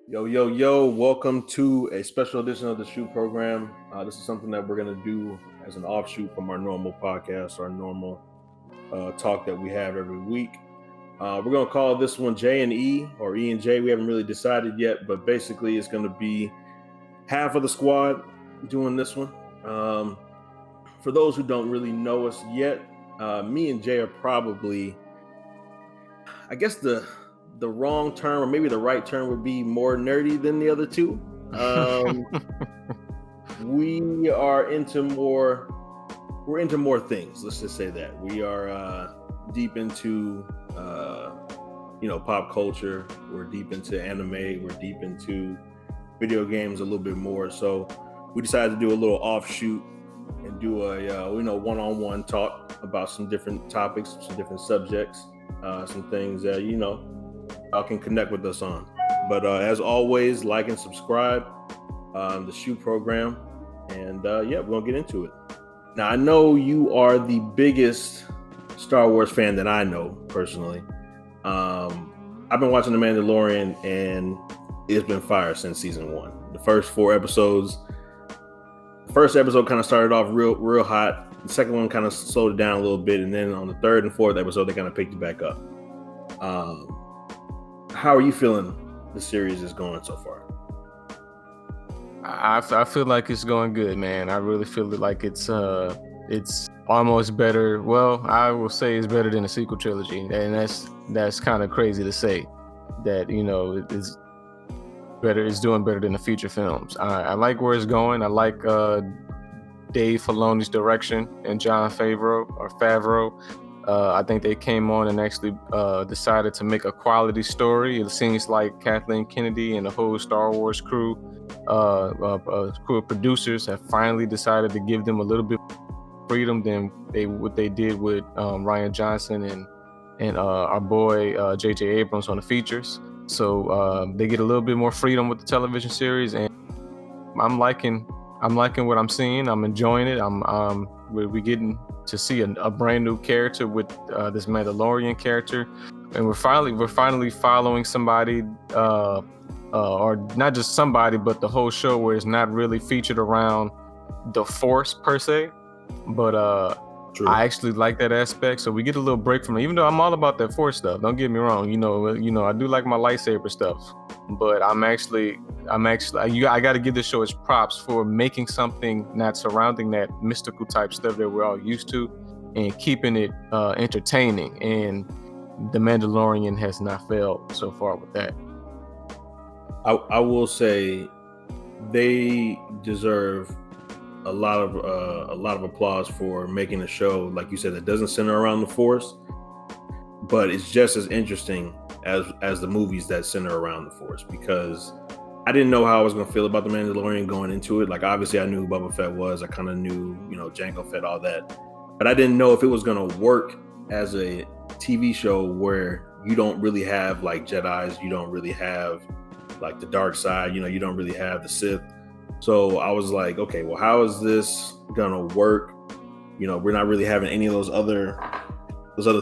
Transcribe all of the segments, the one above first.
Yo, welcome to a special edition of the SHU Program. This is something that we're going to do as an offshoot from our normal podcast, our normal talk that we have every week. We're going to call this one J and E or E and J. We haven't really decided yet, but basically it's going to be half of the squad doing this one. For those who don't really know us yet, me and Jay are probably, I guess the wrong term, or maybe the right term would be more nerdy than the other two. We are into more. We're into more things. Let's just say that we are deep into, pop culture. We're deep into anime. We're deep into video games a little bit more. So we decided to do a little offshoot and do a one-on-one talk about some different topics, some different subjects, some things that y'all can connect with us on. But as always, like and subscribe the SHU Program, and we're gonna get into it. Now, I know you are the biggest Star Wars fan that I know personally. I've been watching The Mandalorian, and it's been fire since season 1. The first 4 episodes. The first episode kind of started off real hot. The second one kind of slowed it down a little bit, and then on the 3rd and 4th episode, they kind of picked it back up. How are you feeling the series is going so far? I feel like it's going good, man. I really feel like it's almost better. Well, I will say it's better than the sequel trilogy, and that's kind of crazy to say that it's better. It's doing better than the feature films. I like where it's going. I like Dave Filoni's direction and Jon Favreau. I think they came on and actually decided to make a quality story. It seems like Kathleen Kennedy and the whole Star Wars crew of producers have finally decided to give them a little bit freedom than what they did with Rian Johnson and our boy J.J. Abrams on the features. So they get a little bit more freedom with the television series, and I'm liking what I'm seeing. I'm enjoying it. We're getting to see a brand new character with this Mandalorian character, and we're finally following somebody, or not just somebody, but the whole show where it's not really featured around the Force per se, but True. I actually like that aspect. So we get a little break from it, even though I'm all about that Force stuff. Don't get me wrong. I do like my lightsaber stuff, but I got to give this show its props for making something not surrounding that mystical type stuff that we're all used to, and keeping it entertaining. And The Mandalorian has not failed so far with that. I will say they deserve a lot of applause for making a show, like you said, that doesn't center around the Force, but it's just as interesting as the movies that center around the Force, because I didn't know how I was going to feel about The Mandalorian going into it. Like, obviously I knew who Boba Fett was. I kind of knew, Jango Fett, all that, but I didn't know if it was going to work as a TV show where you don't really have like Jedis, you don't really have like the dark side, you don't really have the Sith. So I was like, okay, well, how is this gonna work? We're not really having any of those other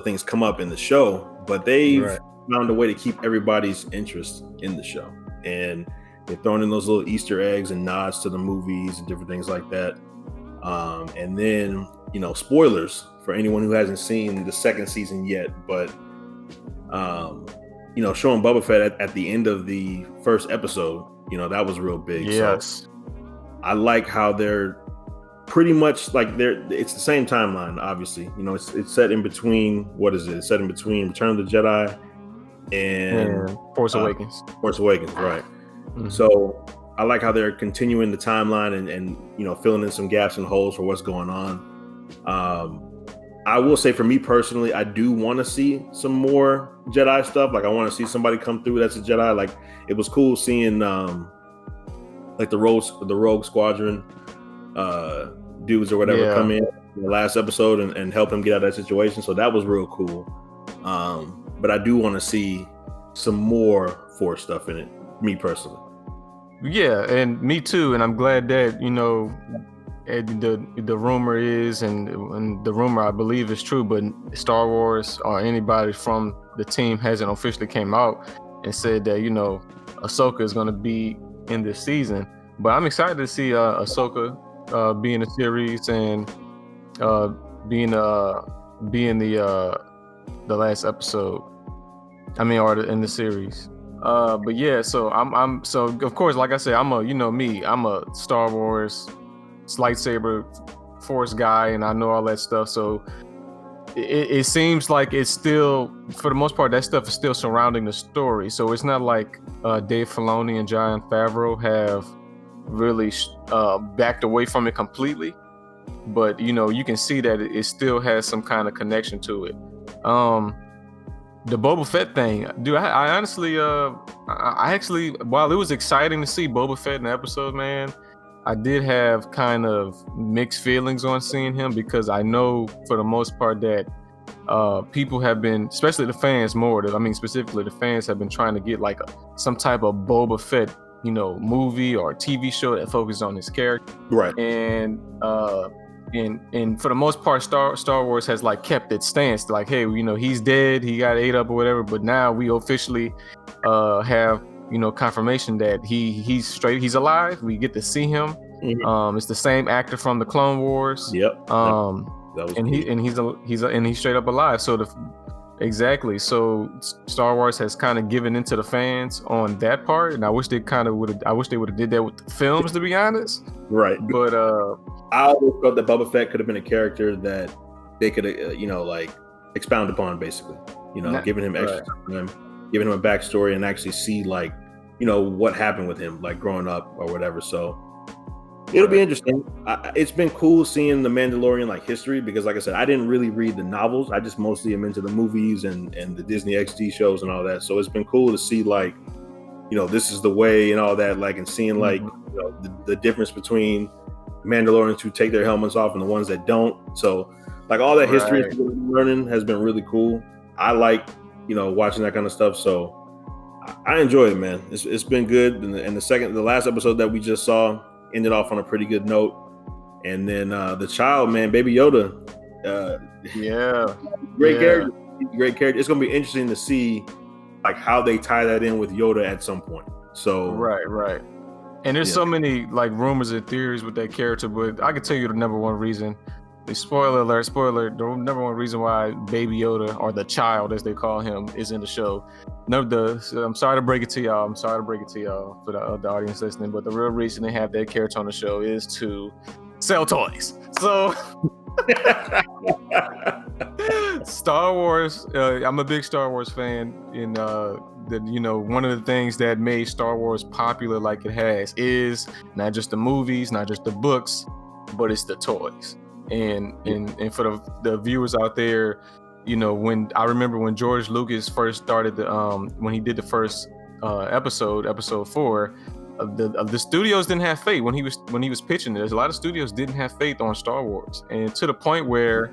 things come up in the show, but they've found a way to keep everybody's interest in the show, and they're throwing in those little Easter eggs and nods to the movies and different things like that. And then, spoilers for anyone who hasn't seen the second season yet, but showing Boba Fett at the end of the first episode, that was real big. Yes. So I like how they're pretty much like it's the same timeline, obviously. It's set in between, what is it? It's set in between Return of the Jedi and Force Awakens. Force Awakens, right. Mm-hmm. So I like how they're continuing the timeline and filling in some gaps and holes for what's going on. I will say, for me personally, I do want to see some more Jedi stuff. Like, I want to see somebody come through that's a Jedi. Like, it was cool seeing like the Rogue Squadron dudes or whatever come in the last episode and help him get out of that situation. So that was real cool. But I do want to see some more Force stuff in it, me personally. Yeah, and me too. And I'm glad that the rumor is, and the rumor I believe is true, but Star Wars or anybody from the team hasn't officially came out and said that Ahsoka is going to be in this season. But I'm excited to see Ahsoka be in the series and being the last episode. I mean, or in the series. But yeah, so I'm so of course, like I said, I'm a Star Wars lightsaber Force guy, and I know all that stuff. So it seems like it's still, for the most part, that stuff is still surrounding the story. So it's not like Dave Filoni and Jon Favreau have really backed away from it completely. But you can see that it still has some kind of connection to it. The Boba Fett thing, dude, I honestly, I actually, while it was exciting to see Boba Fett in the episode, man, I did have kind of mixed feelings on seeing him, because I know for the most part that people have been, especially the fans specifically the fans have been trying to get like some type of Boba Fett, movie or TV show that focuses on his character. Right. And for the most part, Star Wars has like kept its stance, like, hey, he's dead, he got ate up or whatever, but now we officially have confirmation that he's alive. We get to see him. Mm-hmm. It's the same actor from the Clone Wars. Yep. He's straight up alive. So exactly. So Star Wars has kind of given into the fans on that part, and I wish they would have did that with the films, to be honest. Right. But I always felt that Boba Fett could have been a character that they could like expound upon, basically. Giving him extra time, giving him a backstory, and actually see like what happened with him, like growing up or whatever. So it'll be interesting. It's been cool seeing the Mandalorian like history, because like I said, I didn't really read the novels. I just mostly am into the movies and the Disney XD shows and all that. So it's been cool to see like, this is the way and all that, like, and seeing like the difference between Mandalorians who take their helmets off and the ones that don't. So like all that history learning has been really cool. I like watching that kind of stuff. So I enjoy it, man. It's been good. And the last episode that we just saw ended off on a pretty good note. And then the child, man, Baby Yoda. Great character. Great character. It's gonna be interesting to see like how they tie that in with Yoda at some point. So right. And there's so many like rumors and theories with that character, but I can tell you the number one reason. Spoiler alert, the number one reason why Baby Yoda, or the child as they call him, is in the show. I'm sorry to break it to y'all. For the audience listening, but the real reason they have that character on the show is to sell toys. So Star Wars, I'm a big Star Wars fan, and one of the things that made Star Wars popular like it has is not just the movies, not just the books, but it's the toys. And for the viewers out there, when I remember when George Lucas first started when he did the first episode 4, the studios didn't have faith when he was pitching this. A lot of studios didn't have faith on Star Wars, and to the point where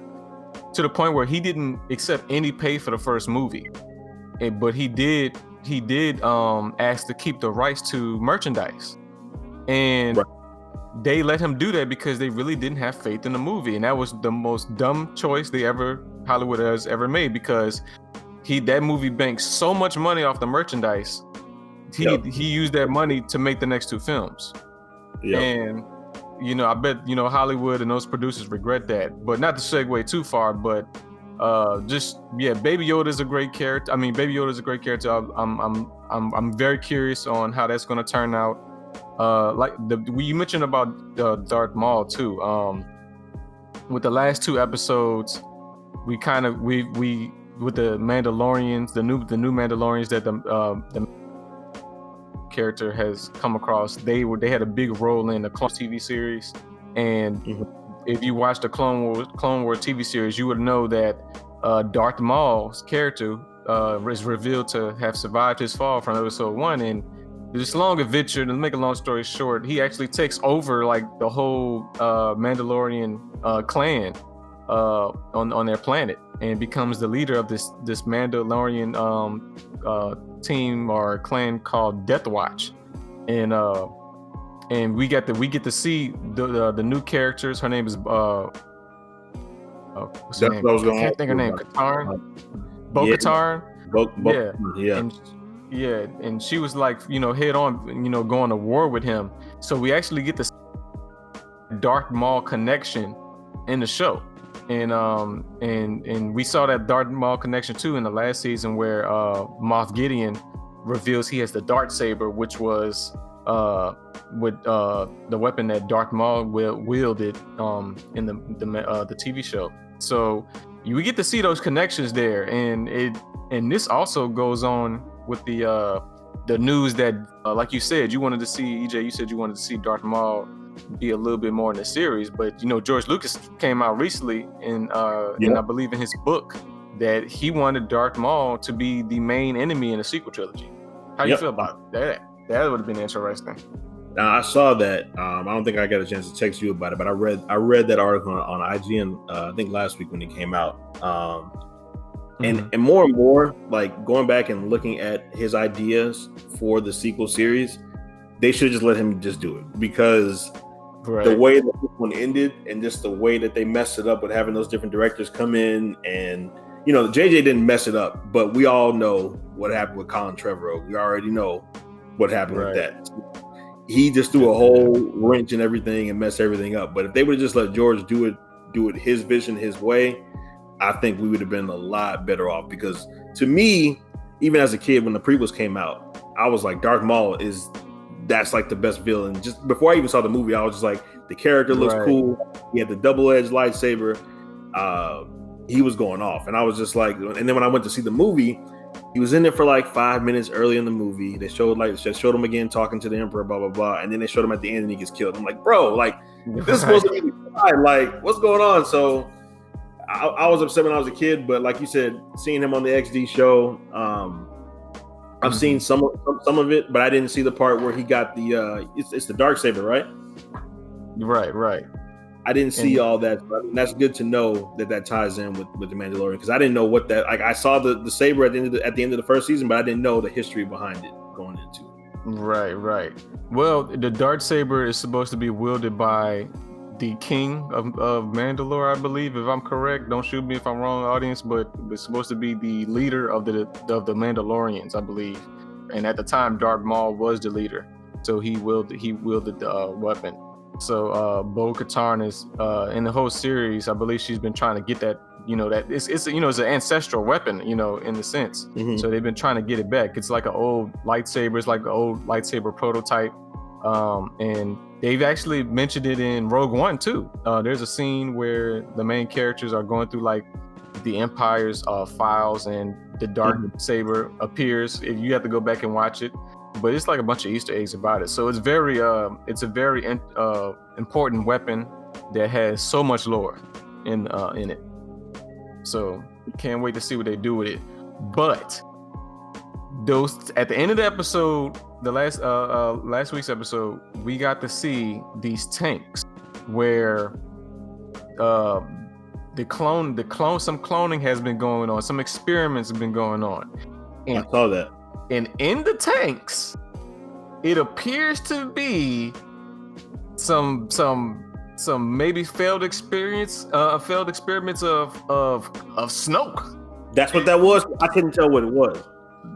he didn't accept any pay for the first movie. But he did ask to keep the rights to merchandise, and they let him do that because they really didn't have faith in the movie. And that was the most dumb choice Hollywood has ever made, because that movie banked so much money off the merchandise. He used that money to make the next 2 films. And I bet Hollywood and those producers regret that. But not to segue too far, but Baby Yoda is a great character. I'm very curious on how that's going to turn out. You mentioned about Darth Maul too. With the last 2 episodes, we with the Mandalorians, the new Mandalorians that the character has come across, they had a big role in the Clone TV series. And if you watch the Clone Wars TV series, you would know that Darth Maul's character is revealed to have survived his fall from episode 1. And this long adventure, to make a long story short, he actually takes over like the whole Mandalorian clan on their planet, and becomes the leader of this Mandalorian team or clan called Death Watch. And we get to see the new characters. Her name is what's her name? I can't think her name. Katarn. Bo-Katan. Yeah. Yeah, and she was like, head on, going to war with him. So we actually get the Darth Maul connection in the show, and we saw that Darth Maul connection too in the last season, where Moff Gideon reveals he has the Darksaber, which was with the weapon that Darth Maul wielded in the TV show. So we get to see those connections there, and this also goes on with the news that, like you said, you wanted to see, EJ. You said you wanted to see Darth Maul be a little bit more in the series, but George Lucas came out recently and I believe in his book that he wanted Darth Maul to be the main enemy in the sequel trilogy. How you feel about that? That would have been interesting. Now, I saw that. I don't think I got a chance to text you about it, but I read that article on IGN. I think last week when it came out. And more, like going back and looking at his ideas for the sequel series, they should just let him just do it, because the way that this one ended and just the way that they messed it up with having those different directors come in, and JJ didn't mess it up, but we all know what happened with Colin Trevorrow. We already know what happened with that. He just threw a whole wrench in everything and messed everything up. But if they would have just let George do it his vision, his way, I think we would have been a lot better off. Because to me, even as a kid, when the prequels came out, I was like, Darth Maul that's like the best villain. Just before I even saw the movie, I was just like, the character looks cool. He had the double-edged lightsaber. He was going off, and I was just like, and then when I went to see the movie, he was in there for like 5 minutes early in the movie. They showed him again talking to the Emperor, blah blah blah, and then they showed him at the end, and he gets killed. I'm like, bro, like this is supposed to be the guy. Like, what's going on? So I was upset when I was a kid, but like you said, seeing him on the XD show, I've seen some of it, but I didn't see the part where he got the it's the Darksaber, right? Right. I didn't see all that. So I mean, that's good to know that ties in with the Mandalorian, because I didn't know what that. Like, I saw the saber at the end of the first season, but I didn't know the history behind it going into it. Right. Well, the Darksaber is supposed to be wielded by the King of Mandalore, I believe, if I'm correct. Don't shoot me if I'm wrong, audience, but it's supposed to be the leader of the Mandalorians, I believe. And at the time, Darth Maul was the leader, so he wielded the weapon. So Bo-Katan is in the whole series, I believe she's been trying to get that, that it's an ancestral weapon, in the sense. So they've been trying to get it back. It's like an old lightsaber. It's like an old lightsaber prototype. And they've actually mentioned it in Rogue One too. There's a scene where the main characters are going through like the Empire's files, and the dark saber appears. If you have to go back and watch it, but it's like a bunch of Easter eggs about it. So it's a very important weapon that has so much lore in it. So can't wait to see what they do with it. But those at the end of the episode, the last week's episode, we got to see these tanks where some cloning has been going on, some experiments have been going on. And I saw that. And in the tanks, it appears to be some maybe failed experiments of Snoke. That's what that was. I couldn't tell what it was.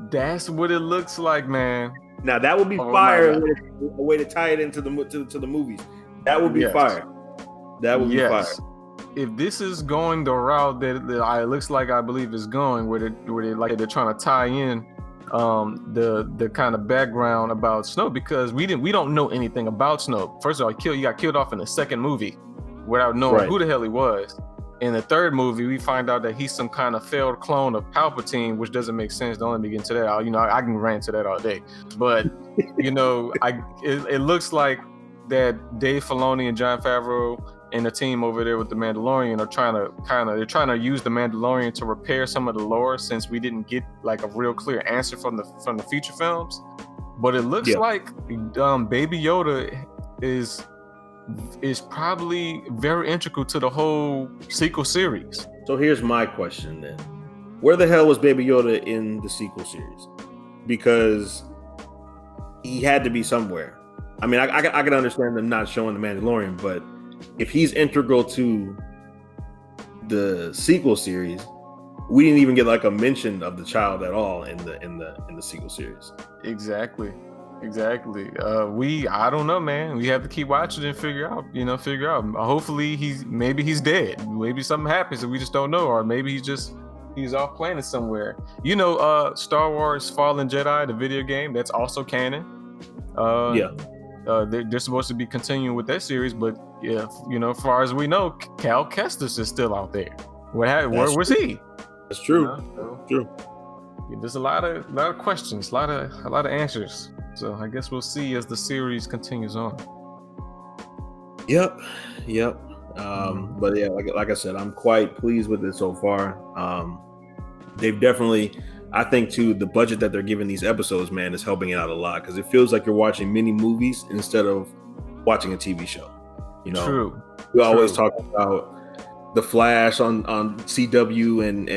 That's what it looks like, man. Now that would be fire. A way to tie it into the movies. That would be fire. That would be fire. If this is going the route that it looks like, I believe is going, where they're trying to tie in the kind of background about Snoke, because we don't know anything about Snoke. First of all, he got killed off in the second movie without knowing who the hell he was. In the third movie, we find out that he's some kind of failed clone of Palpatine, which doesn't make sense. Don't let me get into that. I can rant to that all day. But it looks like that Dave Filoni and Jon Favreau and the team over there with the Mandalorian are trying to use the Mandalorian to repair some of the lore, since we didn't get like a real clear answer from the future films. But it looks like Baby Yoda is probably very integral to the whole sequel series. So here's my question then. Where the hell was Baby Yoda in the sequel series? Because he had to be somewhere. I mean, I can understand them not showing the Mandalorian, but if he's integral to the sequel series, we didn't even get like a mention of the child at all in the sequel series. Exactly. I don't know, man. We have to keep watching and figure out. Hopefully maybe he's dead. Maybe something happens and we just don't know, or maybe he's off planet somewhere. Star Wars Fallen Jedi, the video game, that's also canon. They're supposed to be continuing with that series, but yeah, as far as we know, Cal Kestis is still out there. Where was he? That's true. True. There's a lot of questions, a lot of answers. So I guess we'll see as the series continues on. Yep. But yeah, like I said, I'm quite pleased with it so far. They've definitely, I think too, the budget that they're giving these episodes, man, is helping it out a lot, because it feels like you're watching mini movies instead of watching a TV show. True. We always talk about The Flash on CW and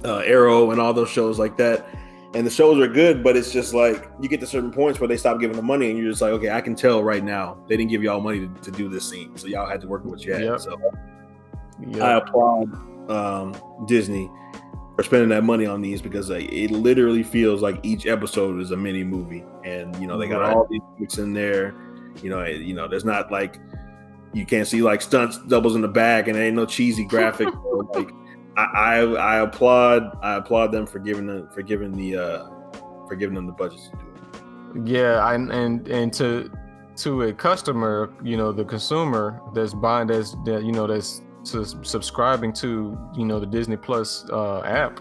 Arrow and all those shows like that. And the shows are good, but it's just like you get to certain points where they stop giving the money, and you're just like, okay, I can tell right now they didn't give y'all money to do this scene, so y'all had to work with what you had. Yep. So I applaud Disney for spending that money on these, because it literally feels like each episode is a mini movie, and they got all these bits in there. There's not like, you can't see like stunts doubles in the back, and there ain't no cheesy graphic. Like, I applaud them for giving them the budgets to do it. Yeah, and to a customer, the consumer that's buying, that's subscribing to the Disney Plus app,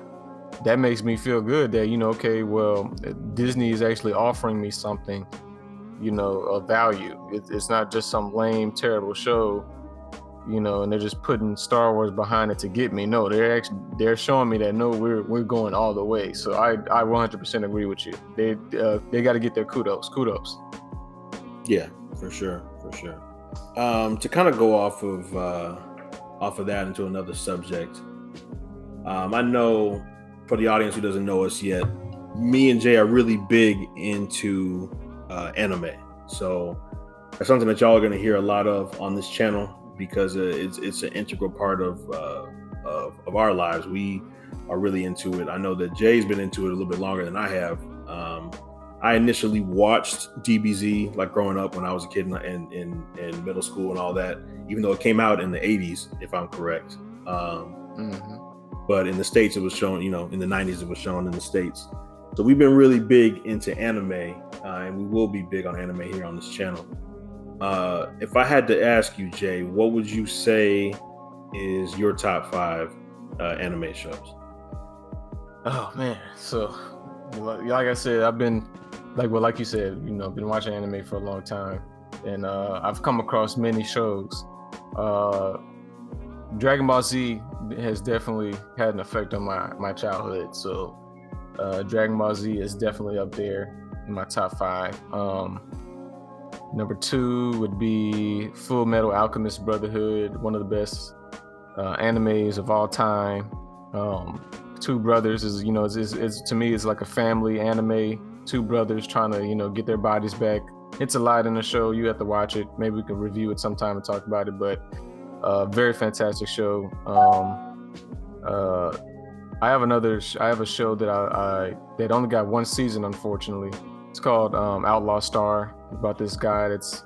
that makes me feel good that okay, well, Disney is actually offering me something, of value. It's not just some lame, terrible show. And they're just putting Star Wars behind it to get me. No, they're showing me that no, we're going all the way. So I 100% agree with you. They got to get their kudos. Yeah, for sure. To kind of go off of that into another subject. I know, for the audience who doesn't know us yet, me and Jay are really big into anime. So that's something that y'all are going to hear a lot of on this channel, because it's an integral part of our lives. We are really into it. I know that Jay's been into it a little bit longer than I have. I initially watched DBZ like growing up when I was a kid in middle school and all that, even though it came out in the 80s, if I'm correct. But in the States, it was shown, in the 90s, it was shown in the States. So we've been really big into anime, and we will be big on anime here on this channel. If I had to ask you, Jay, what would you say is your top 5 anime shows? Oh man, so like I said, I've been like you said, been watching anime for a long time, and I've come across many shows. Dragon Ball Z has definitely had an effect on my childhood, so Dragon Ball Z is definitely up there in my top 5. Number 2 would be Full Metal Alchemist Brotherhood, one of the best animes of all time. Two brothers is, it's to me, it's like a family anime. Two brothers trying to, get their bodies back. It's a lot in the show. You have to watch it. Maybe we can review it sometime and talk about it. But very fantastic show. I have a show that only got one season, unfortunately. It's called Outlaw Star, about this guy that's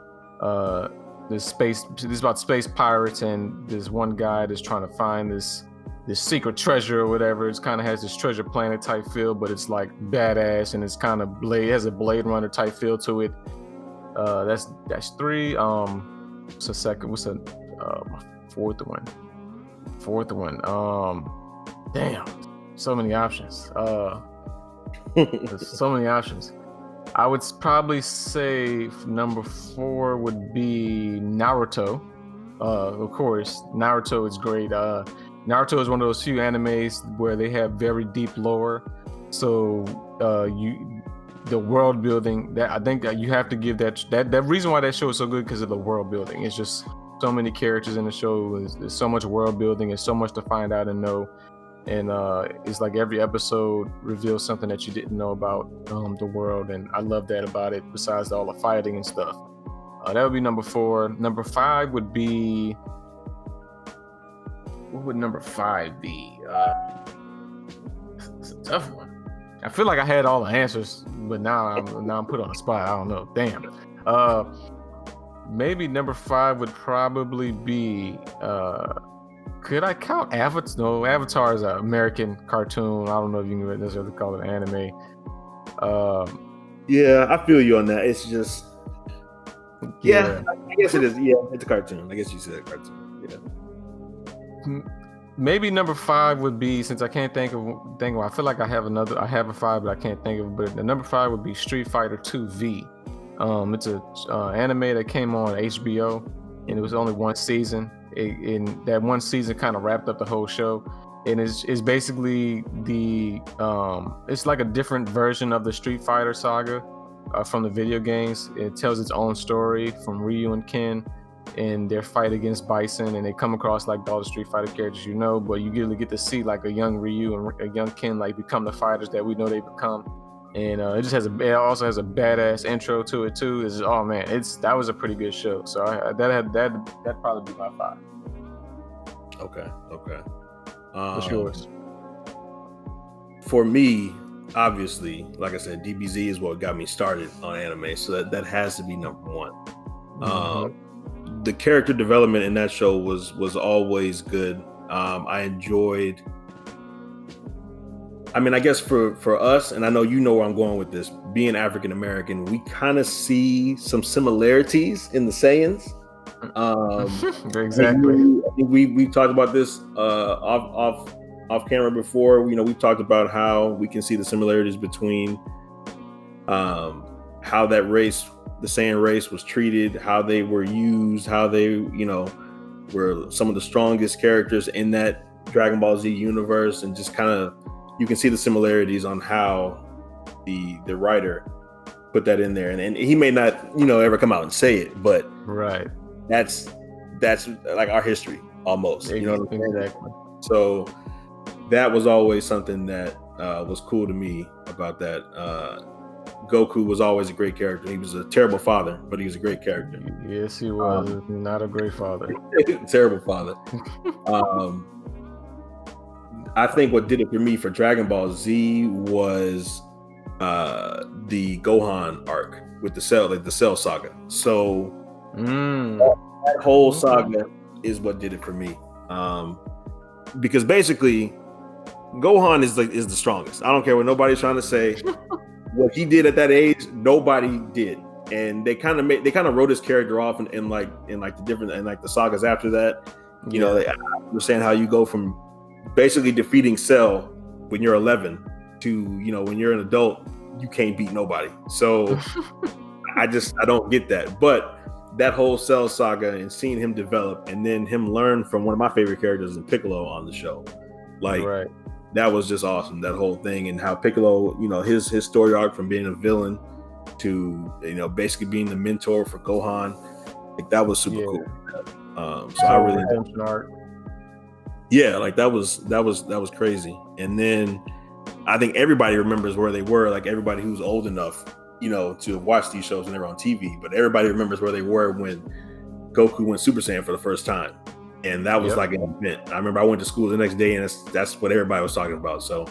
this is about space pirates, and this one guy that's trying to find this secret treasure or whatever. It's kind of has this treasure planet type feel, but it's like badass, and it's kind of has a Blade Runner type feel to it. That's 3. What's the second? What's the fourth one? Damn, so many options. There's so many options. I would probably say number 4 would be Naruto. Of course, Naruto is great. Naruto is one of those few animes where they have very deep lore. So the world building, that I think that you have to give that reason why that show is so good, because of the world building. It's just so many characters in the show. There's so much world building. There's so much to find out and know. And it's like every episode reveals something that you didn't know about the world, and I love that about it, besides all the fighting and stuff. That would be number 4. Number 5 would be what would number 5 be? It's a tough one. I feel like I had all the answers, but now I'm put on the spot. I don't know. Damn. Maybe number 5 would probably be. Could I count Avatar? No, Avatar is an American cartoon. I don't know if you can necessarily call it an anime. Yeah, I feel you on that. It's just. Yeah, I guess it is. Yeah, it's a cartoon. I guess you said a cartoon. Yeah. Maybe number 5 would be, since I can't think of. I feel like I have a 5, but I can't think of it. But the number 5 would be Street Fighter 2 V. It's a anime that came on HBO, and it was only one season. In that one season, kind of wrapped up the whole show, and it's basically it's like a different version of the Street Fighter saga from the video games. It tells its own story from Ryu and Ken and their fight against Bison, and they come across like all the Street Fighter characters, but you really get to see like a young Ryu and a young Ken like become the fighters that we know they become. And it also has a badass intro to it too. Oh man, that was a pretty good show. So that'd probably be my 5. Okay. What's yours? For me, obviously, like I said, DBZ is what got me started on anime, so that has to be number 1. Mm-hmm. The character development in that show was always good. I enjoyed. I mean, I guess for us, and I know you know where I'm going with this, being African American, we kind of see some similarities in the Saiyans. Exactly. I think we talked about this off camera before. We talked about how we can see the similarities between how that race, the Saiyan race, was treated, how they were used, how they were some of the strongest characters in that Dragon Ball Z universe, and just kind of you can see the similarities on how the writer put that in there, and he may not ever come out and say it, but right, that's like our history almost. You know what I'm saying? Exactly. So that was always something that was cool to me about that. Goku was always a great character. He was a terrible father, but he was a great character. Yes, he was. Not a great father. Terrible father. I think what did it for me for Dragon Ball Z was the Gohan arc with the Cell saga. So that whole saga is what did it for me. Because basically Gohan is the strongest. I don't care what nobody's trying to say. What he did at that age, nobody did. And they kind of wrote his character off in the sagas after that. They understand how you go from basically defeating Cell when you're 11 to when you're an adult, you can't beat nobody. So I don't get that. But that whole Cell saga and seeing him develop and then him learn from one of my favorite characters in Piccolo on the show, right. That was just awesome. That whole thing, and how Piccolo, his story arc from being a villain to basically being the mentor for Gohan, that was super cool. So I really arc. Yeah, that was crazy. And then I think everybody remembers where they were, like everybody who's old enough, to watch these shows when they were on TV. But everybody remembers where they were when Goku went Super Saiyan for the first time, and that was like an event. I remember I went to school the next day, and that's what everybody was talking about. So,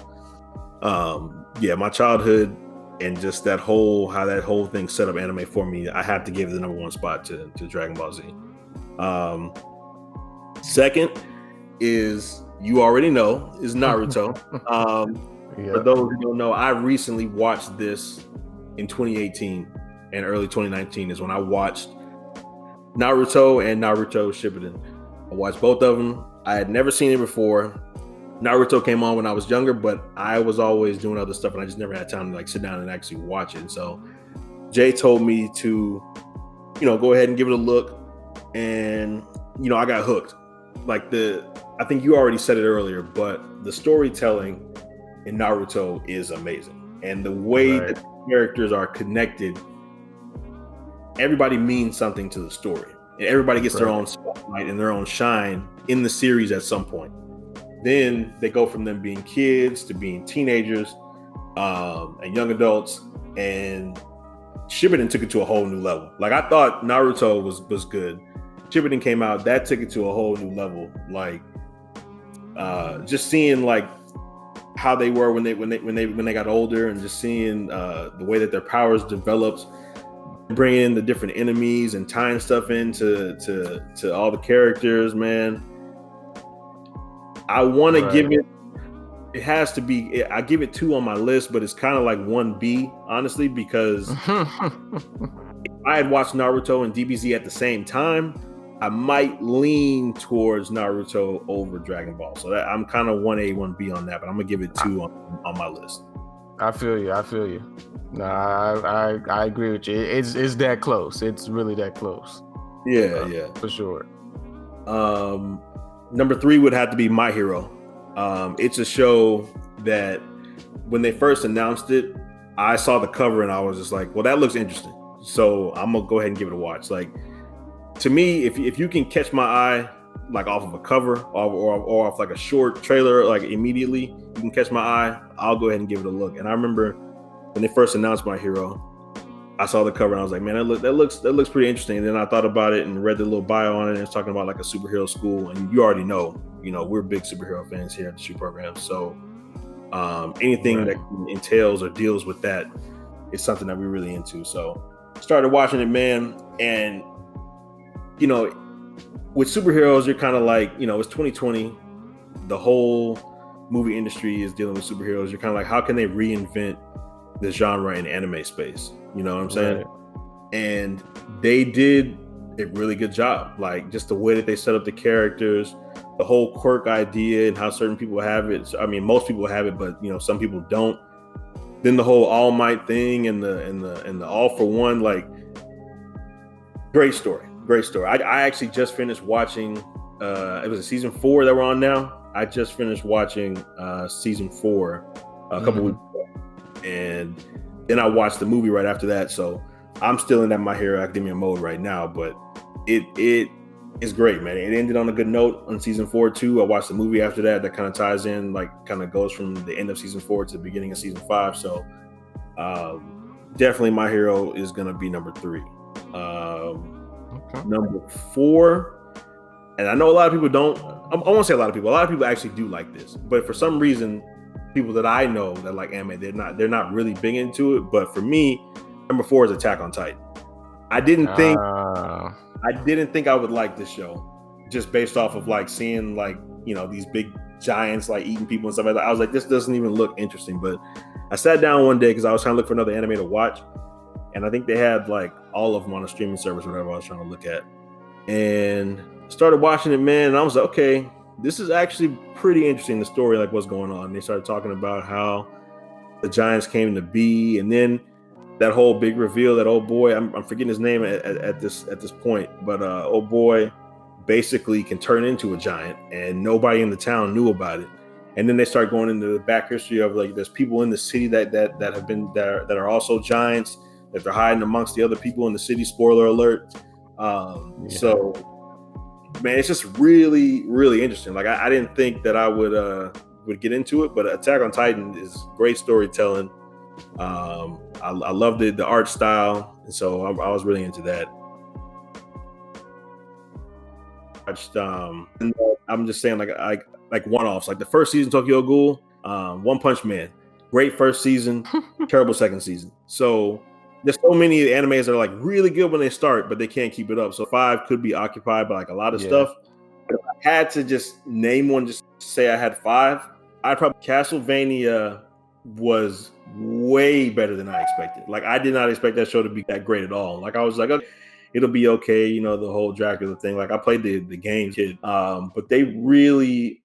my childhood and just how that whole thing set up anime for me, I have to give the number 1 spot to Dragon Ball Z. Second is, you already know, is Naruto. For those who don't know, I recently watched this in 2018 and early 2019 is when I watched Naruto and Naruto Shippuden. I watched both of them. I had never seen it before. Naruto came on when I was younger, but I was always doing other stuff and I just never had time to sit down and actually watch it. And so Jay told me to, go ahead and give it a look. And, I got hooked. I think you already said it earlier, but the storytelling in Naruto is amazing. And the way that the characters are connected, everybody means something to the story. And everybody gets their own spotlight and their own shine in the series at some point. Then they go from them being kids to being teenagers and young adults. And Shippuden took it to a whole new level. I thought Naruto was good. Shippuden came out, that took it to a whole new level. just seeing like how they were when they got older, and just seeing the way that their powers developed, bringing in the different enemies and tying stuff into to all the characters, man. I want to give it. It has to be. I give it 2 on my list, but it's kind of like 1B, honestly, because if I had watched Naruto and DBZ at the same time, I might lean towards Naruto over Dragon Ball. So I'm kind of 1A, 1B on that, but I'm gonna give it 2 on my list. I feel you. No, I agree with you. It's that close. It's really that close. Yeah, for sure. Number 3 would have to be My Hero. It's a show that when they first announced it, I saw the cover and I was just like, well, that looks interesting. So I'm gonna go ahead and give it a watch. Like, to me, if you can catch my eye like off of a cover or off like a short trailer, like immediately you can catch my eye, I'll go ahead and give it a look. And I remember when they first announced My Hero, I saw the cover and I was like, man, that looks pretty interesting. And then I thought about it and read the little bio on it, and it's talking about like a superhero school. And you already know, we're big superhero fans here at the SHU Program. So anything that entails or deals with that is something that we're really into. So started watching it, man. And, with superheroes, you're kind of like, it's 2020. The whole movie industry is dealing with superheroes. You're kind of like, how can they reinvent the genre in anime space? You know what I'm saying? Right. And they did a really good job. Like, just the way that they set up the characters, the whole quirk idea, and how certain people have it. I mean, most people have it, but some people don't. Then the whole All Might thing and the All for One, like, great story. I actually just finished watching. It was a season 4 that we're on now. I just finished watching season 4 a couple weeks ago, and then I watched the movie right after that. So I'm still in that My Hero Academia mode right now, but it is great, man. It ended on a good note on season 4 too. I watched the movie after that. That kind of ties in, like, kind of goes from the end of season 4 to the beginning of season 5. So definitely My Hero is gonna be number 3. Number 4, and I know a lot of people don't. I won't say a lot of people. A lot of people actually do like this, but for some reason, people that I know that like anime, they're not really big into it. But for me, number 4 is Attack on Titan. I didn't think I would like this show, just based off of like seeing like these big giants like eating people and stuff like that. I was like, this doesn't even look interesting. But I sat down one day because I was trying to look for another anime to watch, and I think they had like all of them on a streaming service, whatever I was trying to look at, and started watching it, man. And I was like, okay, this is actually pretty interesting, the story, like what's going on. And they started talking about how the giants came to be, and then that whole big reveal that old boy, I'm forgetting his name at this point, but old boy basically can turn into a giant, and nobody in the town knew about it. And then they start going into the back history of like, there's people in the city that are also giants, that they're hiding amongst the other people in the city. Spoiler alert. So, man, it's just really, really interesting. Like, I didn't think that I would get into it, but Attack on Titan is great storytelling. I loved it, the art style, and so I was really into that. I'm just saying, like one-offs, like the first season Tokyo Ghoul, One Punch Man, great first season, terrible second season. So there's so many animes that are like really good when they start, but they can't keep it up. So 5 could be occupied by like a lot of stuff. But if I had to just name one, just say I had 5, I'd probably Castlevania was way better than I expected. Like, I did not expect that show to be that great at all. Like, I was like, okay, it'll be okay, the whole Dracula thing. Like, I played the game kid, but they really,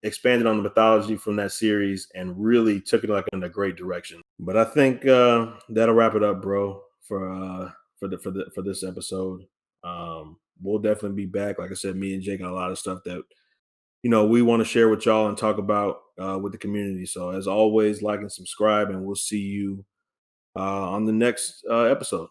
expanded on the mythology from that series and really took it like in a great direction. But I think that'll wrap it up, bro, for this episode. We'll definitely be back. Like I said, me and Jake got a lot of stuff that we want to share with y'all and talk about with the community. So as always, like and subscribe, and we'll see you on the next episode.